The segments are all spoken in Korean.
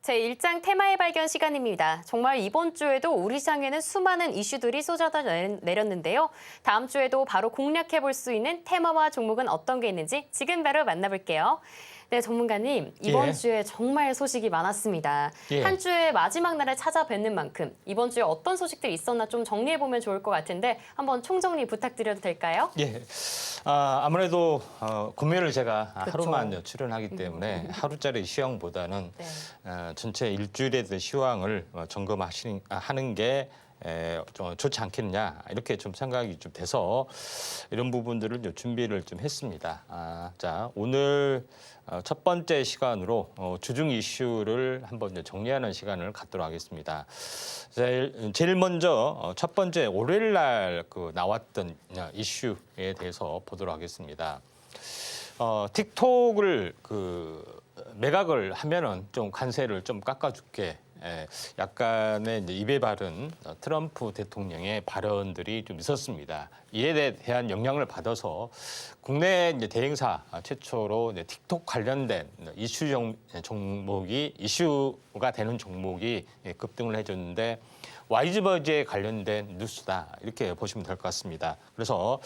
제1장 테마의 발견 시간입니다. 정말 이번 주에도 우리 시장에는 수많은 이슈들이 쏟아져 내렸는데요. 다음 주에도 바로 공략해볼 수 있는 테마와 종목은 어떤 게 있는지 지금 바로 만나볼게요. 네, 전문가님, 이번 주에 정말 소식이 많았습니다. 한 주의 마지막 날을 찾아뵙는 만큼 이번 주에 어떤 소식들이 있었나 좀 정리해보면 좋을 것 같은데 한번 총정리 부탁드려도 될까요? 아무래도 금요일을 제가 그쵸. 하루만 출연하기 때문에 하루짜리 시황보다는 전체 일주일에 대한 시황을 점검하는 게 좀 좋지 않겠느냐 이렇게 좀 생각이 좀 돼서 이런 부분들을 준비를 좀 했습니다. 자, 오늘 첫 번째 시간으로 주중 이슈를 한번 정리하는 시간을 갖도록 하겠습니다. 제일 먼저 첫 번째 월요일 날 나왔던 이슈에 대해서 보도록 하겠습니다. 틱톡을 매각을 하면은 좀 관세를 좀 깎아줄게. 약간의 입에 바른 트럼프 대통령의 발언들이 좀 있었습니다. 이에 대한 영향을 받아서 국내 대행사 최초로 틱톡 관련된 이슈가 되는 종목이 급등을 해줬는데 와이즈버즈에 관련된 뉴스다 이렇게 보시면 될 것 같습니다. 그래서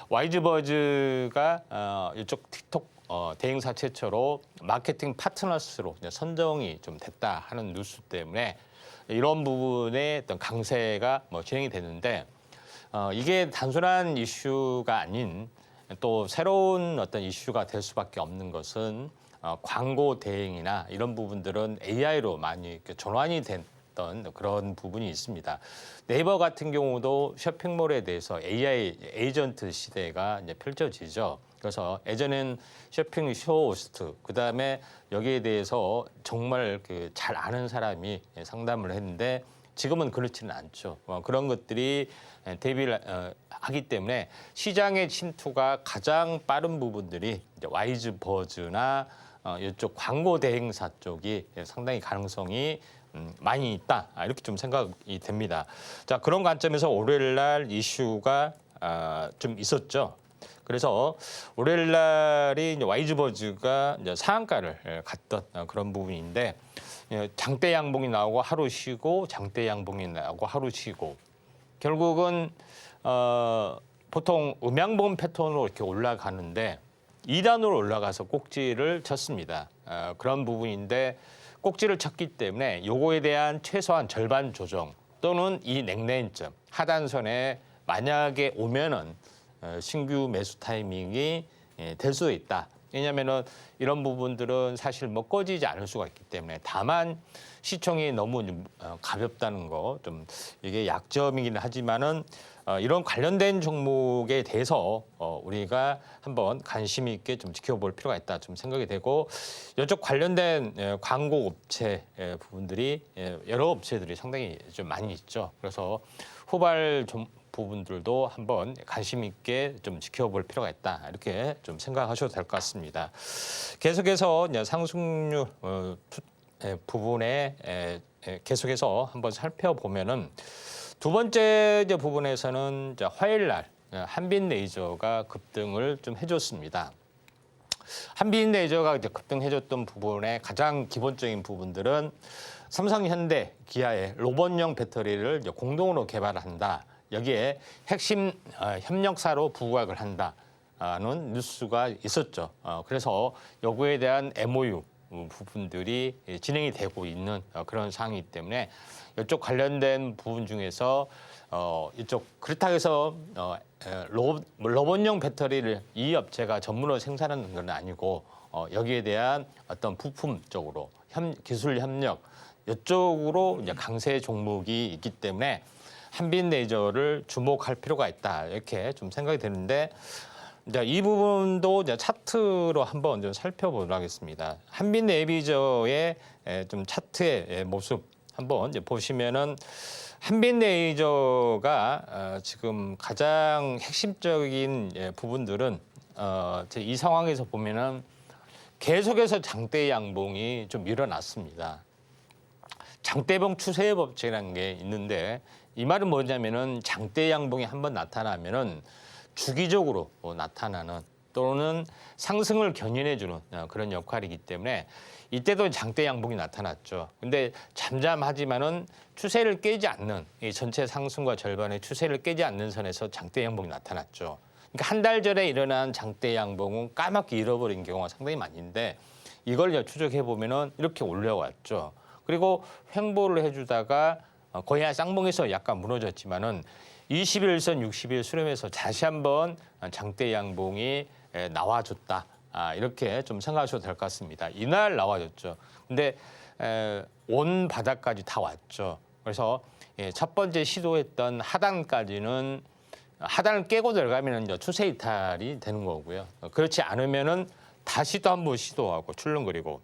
와이즈버즈가 이쪽 틱톡 대행사 최초로 마케팅 파트너스로 선정이 좀 됐다 하는 뉴스 때문에 이런 부분에 어떤 강세가 진행이 됐는데 이게 단순한 이슈가 아닌 또 새로운 어떤 이슈가 될 수밖에 없는 것은 광고 대행이나 이런 부분들은 AI로 많이 전환이 됐던 그런 부분이 있습니다. 네이버 같은 경우도 쇼핑몰에 대해서 AI 에이전트 시대가 이제 펼쳐지죠. 그래서 예전엔 쇼핑 쇼호스트, 그다음에 여기에 대해서 정말 잘 아는 사람이 상담을 했는데 지금은 그렇지는 않죠. 그런 것들이 대비를 하기 때문에 시장의 침투가 가장 빠른 부분들이 이제 와이즈버즈나 이쪽 광고 대행사 쪽이 상당히 가능성이 많이 있다. 이렇게 좀 생각이 됩니다. 자, 그런 관점에서 월요일 날 이슈가 좀 있었죠. 그래서 월요일 날이 이제 와이즈버즈가 이제 상한가를 갔던 그런 부분인데 장대 양봉이 나오고 하루 쉬고 장대 양봉이 나오고 하루 쉬고 결국은 보통 음양봉 패턴으로 이렇게 올라가는데 2단으로 올라가서 꼭지를 쳤습니다. 그런 부분인데 꼭지를 쳤기 때문에 요거에 대한 최소한 절반 조정 또는 이 냉랭점 하단선에 만약에 오면은 신규 매수 타이밍이 될 수도 있다. 왜냐하면은 이런 부분들은 사실 꺼지지 않을 수가 있기 때문에 다만 시총이 너무 가볍다는 거 좀 이게 약점이긴 하지만은 이런 관련된 종목에 대해서 우리가 한번 관심 있게 좀 지켜볼 필요가 있다 좀 생각이 되고 이쪽 관련된 광고 업체 부분들이 여러 업체들이 상당히 좀 많이 있죠. 그래서 후발 부분들도 한번 관심 있게 좀 지켜볼 필요가 있다 이렇게 좀 생각하셔도 될 것 같습니다. 계속해서 상승률 부분에 계속해서 한번 살펴보면은 두 번째 부분에서는 화요일 날 한빛레이저가 급등을 좀 해줬습니다. 한빛레이저가 급등해줬던 부분의 가장 기본적인 부분들은 삼성, 현대, 기아의 로봇용 배터리를 공동으로 개발한다. 여기에 핵심 협력사로 부각을 한다는 뉴스가 있었죠. 그래서 여기에 대한 MOU 부분들이 진행이 되고 있는 그런 상황이기 때문에 이쪽 관련된 부분 중에서 이쪽 그렇다고 해서 로봇용 배터리를 이 업체가 전문으로 생산하는 건 아니고 여기에 대한 어떤 부품 쪽으로 기술 협력 이쪽으로 이제 강세 종목이 있기 때문에 한빛레이저를 주목할 필요가 있다 이렇게 좀 생각이 되는데 이제 이 부분도 이제 차트로 한번 좀 살펴보도록 하겠습니다. 한빛레이저의 좀 차트의 모습 한번 이제 보시면은 한빛레이저가 지금 가장 핵심적인 부분들은 이 상황에서 보면은 계속해서 장대 양봉이 좀 일어났습니다. 장대봉 추세 법칙이라는 게 있는데 이 말은 뭐냐면은 장대 양봉이 한번 나타나면은 주기적으로 나타나는 또는 상승을 견인해주는 그런 역할이기 때문에 이때도 장대 양봉이 나타났죠. 근데 잠잠하지만은 추세를 깨지 않는 이 전체 상승과 절반의 추세를 깨지 않는 선에서 장대 양봉이 나타났죠. 그러니까 한 달 전에 일어난 장대 양봉은 까맣게 잃어버린 경우가 상당히 많은데 이걸 추적해 보면은 이렇게 올려왔죠. 그리고 횡보를 해주다가 거의 한 쌍봉에서 약간 무너졌지만은 21선 60일 수렴에서 다시 한번 장대 양봉이 나와줬다. 이렇게 좀 생각하셔도 될 것 같습니다. 이날 나와줬죠. 근데 온 바닥까지 다 왔죠. 그래서 첫 번째 시도했던 하단까지는 하단을 깨고 들어가면 이제 추세 이탈이 되는 거고요. 그렇지 않으면은 다시 또 한 번 시도하고 출렁거리고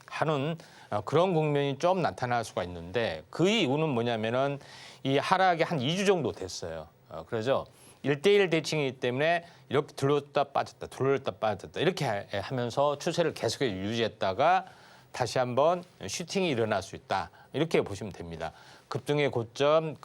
하는 그런 국면이 좀 나타날 수가 있는데 그 이유는 뭐냐면은 이 하락이 한 2주 정도 됐어요. 그래서 1대1 대칭이기 때문에 이렇게 들렀다 빠졌다 들렀다 빠졌다 이렇게 하면서 추세를 계속해서 유지했다가 다시 한번 슈팅이 일어날 수 있다. 이렇게 보시면 됩니다. 급등의 고점,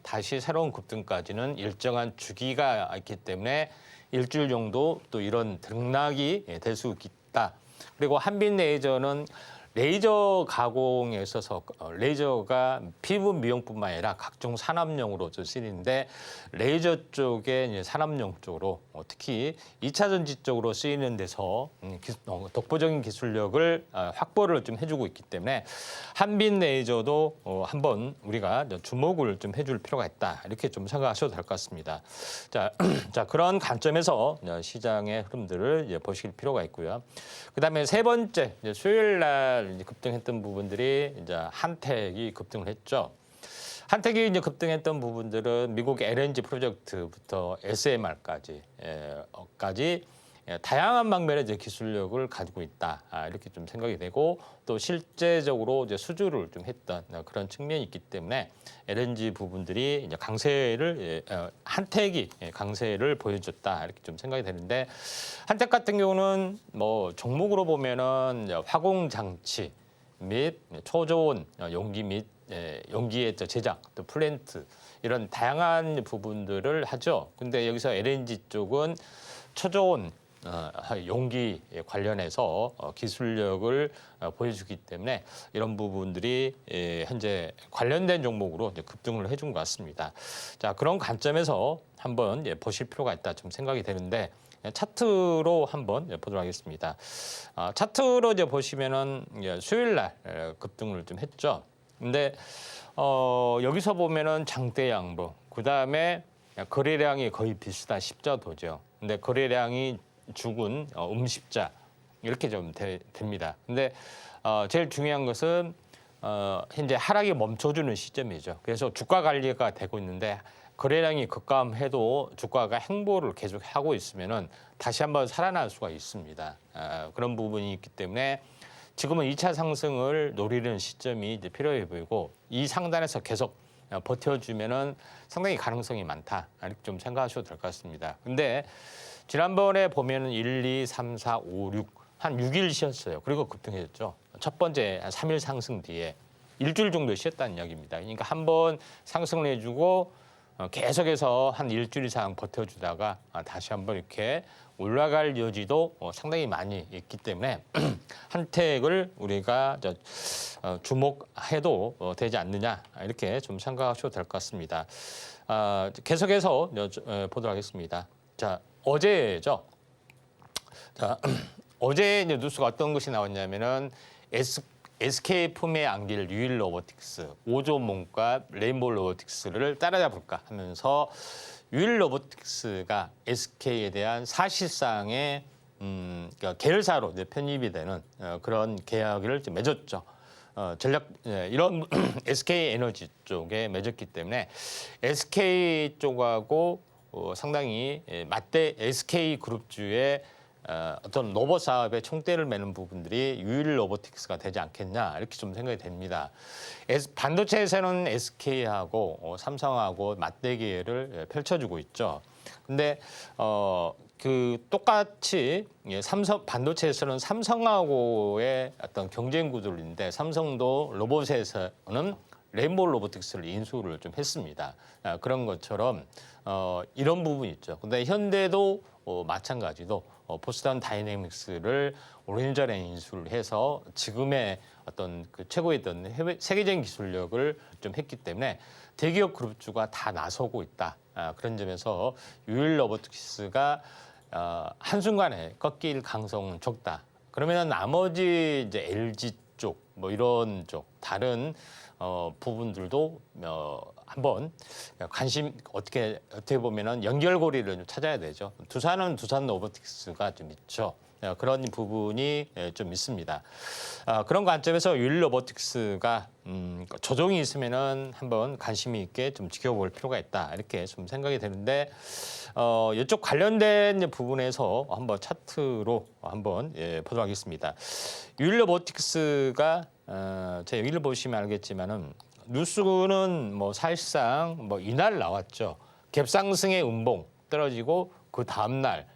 다시 새로운 급등까지는 일정한 주기가 있기 때문에 일주일 정도 또 이런 등락이 될 수 있다. 그리고 한빛레이저는 레이저 가공에 있어서 레이저가 피부 미용뿐만 아니라 각종 산업용으로 쓰이는데 레이저 쪽에 이제 산업용 쪽으로 특히 2차 전지 쪽으로 쓰이는 데서 독보적인 기술력을 확보를 좀 해주고 있기 때문에 한빛 레이저도 한번 우리가 주목을 좀 해줄 필요가 있다 이렇게 좀 생각하셔도 될 것 같습니다. 자, 그런 관점에서 시장의 흐름들을 이제 보실 필요가 있고요. 그다음에 세 번째 수요일 날 이제 급등했던 부분들이 이제 한택이 급등을 했죠. 한택이 이제 급등했던 부분들은 미국 LNG 프로젝트부터 SMR까지 다양한 방면의 이제 기술력을 가지고 있다 이렇게 좀 생각이 되고 또 실제적으로 이제 수주를 좀 했던 그런 측면이 있기 때문에 LNG 부분들이 이제 강세를 한택이 강세를 보여줬다 이렇게 좀 생각이 되는데 한택 같은 경우는 뭐 종목으로 보면은 화공 장치 및 초저온 용기 및 용기의 제작, 또 플랜트 이런 다양한 부분들을 하죠. 근데 여기서 LNG 쪽은 초저온 용기 관련해서 기술력을 보여주기 때문에 이런 부분들이 현재 관련된 종목으로 이제 급등을 해준 것 같습니다. 자, 그런 관점에서 한번 보실 필요가 있다 좀 생각이 되는데 차트로 한번 보도록 하겠습니다. 차트로 이제 보시면은 수요일 날 급등을 좀 했죠. 근데 여기서 보면은 장대 양봉, 그 다음에 거래량이 거의 비슷한 십자도죠. 근데 거래량이 죽은 음십자 이렇게 좀 됩니다. 근데 제일 중요한 것은 현재 하락이 멈춰주는 시점이죠. 그래서 주가 관리가 되고 있는데 거래량이 급감해도 주가가 행보를 계속 하고 있으면은 다시 한번 살아날 수가 있습니다. 그런 부분이 있기 때문에 지금은 2차 상승을 노리는 시점이 이제 필요해 보이고 이 상단에서 계속 버텨주면은 상당히 가능성이 많다. 이렇게 좀 생각하셔도 될 것 같습니다. 근데 지난번에 보면은 1, 2, 3, 4, 5, 6, 한 6일 쉬었어요. 그리고 급등했죠. 첫 번째 3일 상승 뒤에 일주일 정도 쉬었다는 이야기입니다. 그러니까 한번 상승을 해주고 계속해서 한 일주일 이상 버텨주다가 다시 한번 이렇게 올라갈 여지도 상당히 많이 있기 때문에 한택을 우리가 주목해도 되지 않느냐 이렇게 좀 생각하셔도 될 것 같습니다. 계속해서 보도록 하겠습니다. 자, 어제죠. 자, 어제 이제 뉴스가 어떤 것이 나왔냐면은 SK 품의 안길 유일 로보틱스 5조 몸값 레인보우 로보틱스를 따라잡을까 하면서 유일 로보틱스가 SK에 대한 사실상의 그러니까 계열사로 이제 편입이 되는 그런 계약을 맺었죠. 전략 이런 SK 에너지 쪽에 맺었기 때문에 SK 쪽하고 상당히 맞대 SK 그룹주의 어떤 로봇 사업에 총대를 매는 부분들이 유일 로보틱스가 되지 않겠냐 이렇게 좀 생각이 됩니다. 반도체에서는 SK하고 삼성하고 맞대결을 펼쳐주고 있죠. 근데 그 똑같이 삼성 반도체에서는 삼성하고의 어떤 경쟁 구도인데 삼성도 로봇에서는 레인보우 로보틱스를 인수를 좀 했습니다. 그런 것처럼 이런 부분이 있죠. 근데 현대도 마찬가지로 보스턴 다이내믹스를 오리엔tal 인수를 해서 지금의 어떤 그 최고의 어떤 세계적인 기술력을 좀 했기 때문에 대기업 그룹주가 다 나서고 있다. 그런 점에서 유일 로보틱스가 한순간에 꺾일 가능성은 적다. 그러면 나머지 이제 LG 쪽, 뭐 이런 쪽 다른 부분들도 한번 관심 어떻게 보면은 연결고리를 좀 찾아야 되죠. 두산은 두산 로보틱스가 좀 있죠. 그런 부분이 좀 있습니다. 그런 관점에서 유일 로보틱스가 조정이 있으면은 한번 관심이 있게 좀 지켜볼 필요가 있다 이렇게 좀 생각이 되는데 이쪽 관련된 부분에서 한번 차트로 한번 보도록 하겠습니다. 유일 로보틱스가 제가 여기를 보시면 알겠지만은 뉴스는 뭐 사실상 뭐 이날 나왔죠. 갭상승의 음봉 떨어지고 그 다음 날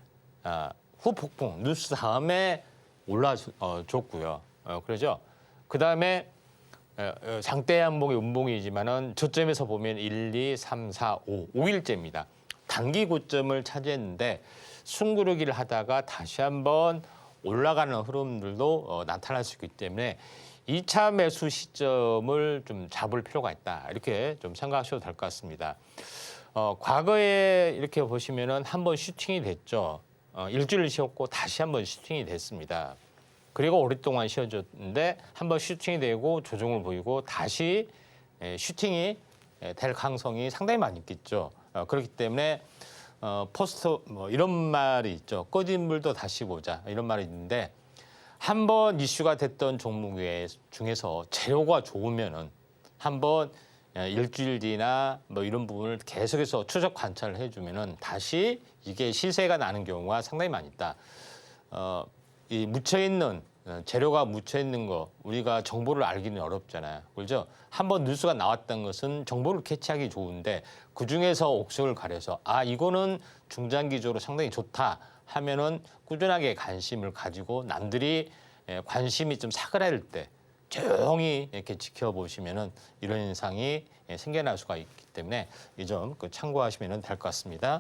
후폭풍 뉴스 다음에 올라줬고요. 그러죠. 그 다음에 장대 한봉의 음봉이지만은 저점에서 보면 1, 2, 3, 4, 5, 5일째입니다. 단기 고점을 차지했는데 숨구르기를 하다가 다시 한번 올라가는 흐름들도 나타날 수 있기 때문에 2차 매수 시점을 좀 잡을 필요가 있다. 이렇게 좀 생각하셔도 될 것 같습니다. 과거에 이렇게 보시면은 한번 슈팅이 됐죠. 일주일 쉬었고 다시 한번 슈팅이 됐습니다. 그리고 오랫동안 쉬어졌는데 한번 슈팅이 되고 조정을 보이고 다시 슈팅이 될 가능성이 상당히 많이 있겠죠. 그렇기 때문에 포스트 뭐 이런 말이 있죠. 꺼진 물도 다시 보자 이런 말이 있는데 한번 이슈가 됐던 종목 중에서 재료가 좋으면은 한번 일주일 뒤나 뭐 이런 부분을 계속해서 추적 관찰을 해주면은 다시 이게 시세가 나는 경우가 상당히 많이 있다. 이 묻혀있는 재료가 묻혀있는 거 우리가 정보를 알기는 어렵잖아요. 그렇죠? 한번 뉴스가 나왔던 것은 정보를 캐치하기 좋은데 그중에서 옥석을 가려서 이거는 중장기적으로 상당히 좋다 하면은 꾸준하게 관심을 가지고 남들이 관심이 좀 사그라들 때 조용히 이렇게 지켜보시면은 이런 현상이 생겨날 수가 있기 때문에 이 점 참고하시면 될 것 같습니다.